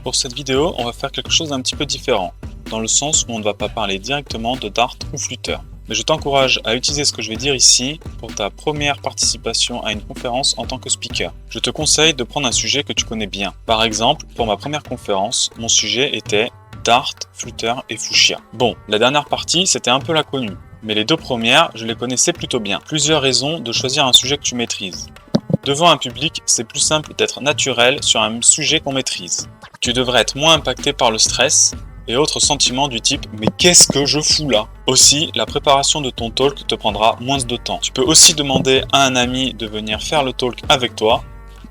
Pour cette vidéo, on va faire quelque chose d'un petit peu différent, dans le sens où on ne va pas parler directement de Dart ou Flutter. Mais je t'encourage à utiliser ce que je vais dire ici pour ta première participation à une conférence en tant que speaker. Je te conseille de prendre un sujet que tu connais bien. Par exemple, pour ma première conférence, mon sujet était Dart, Flutter et Fuchsia. Bon, la dernière partie, c'était un peu la connue, mais les deux premières, je les connaissais plutôt bien. Plusieurs raisons de choisir un sujet que tu maîtrises. Devant un public, c'est plus simple d'être naturel sur un sujet qu'on maîtrise. Tu devrais être moins impacté par le stress et autres sentiments du type « mais qu'est-ce que je fous là ?» Aussi, la préparation de ton talk te prendra moins de temps. Tu peux aussi demander à un ami de venir faire le talk avec toi.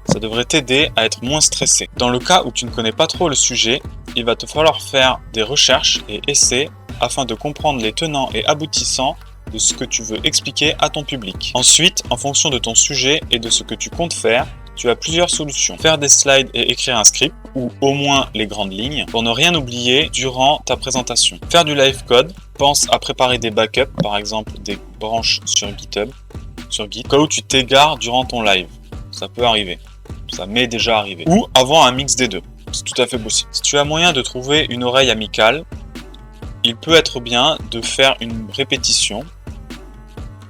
Ça devrait t'aider à être moins stressé. Dans le cas où tu ne connais pas trop le sujet, il va te falloir faire des recherches et essais afin de comprendre les tenants et aboutissants de ce que tu veux expliquer à ton public. Ensuite, en fonction de ton sujet et de ce que tu comptes faire, tu as plusieurs solutions. Faire des slides et écrire un script, ou au moins les grandes lignes, pour ne rien oublier durant ta présentation. Faire du live code, pense à préparer des backups, par exemple des branches sur GitHub, sur Git, au cas où tu t'égares durant ton live. Ça peut arriver. Ça m'est déjà arrivé. Ou avoir un mix des deux. C'est tout à fait possible. Si tu as moyen de trouver une oreille amicale, il peut être bien de faire une répétition,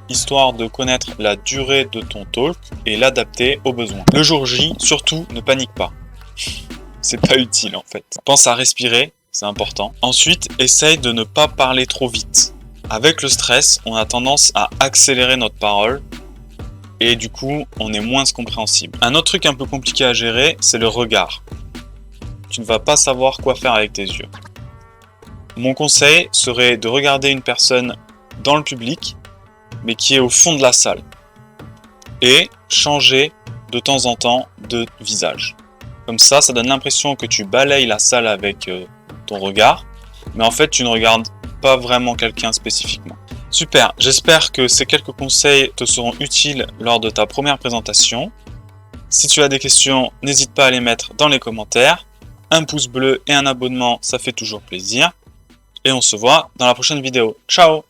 histoire de connaître la durée de ton talk et l'adapter aux besoins. Le jour J, surtout, ne panique pas. C'est pas utile en fait. Pense à respirer, c'est important. Ensuite, essaye de ne pas parler trop vite. Avec le stress, on a tendance à accélérer notre parole et du coup, on est moins compréhensible. Un autre truc un peu compliqué à gérer, c'est le regard. Tu ne vas pas savoir quoi faire avec tes yeux. Mon conseil serait de regarder une personne dans le public, mais qui est au fond de la salle, et changer de temps en temps de visage. Comme ça donne l'impression que tu balayes la salle avec ton regard, mais en fait tu ne regardes pas vraiment quelqu'un spécifiquement. Super, j'espère que ces quelques conseils te seront utiles lors de ta première présentation. Si tu as des questions, n'hésite pas à les mettre dans les commentaires. Un pouce bleu et un abonnement, ça fait toujours plaisir. Et on se voit dans la prochaine vidéo. Ciao!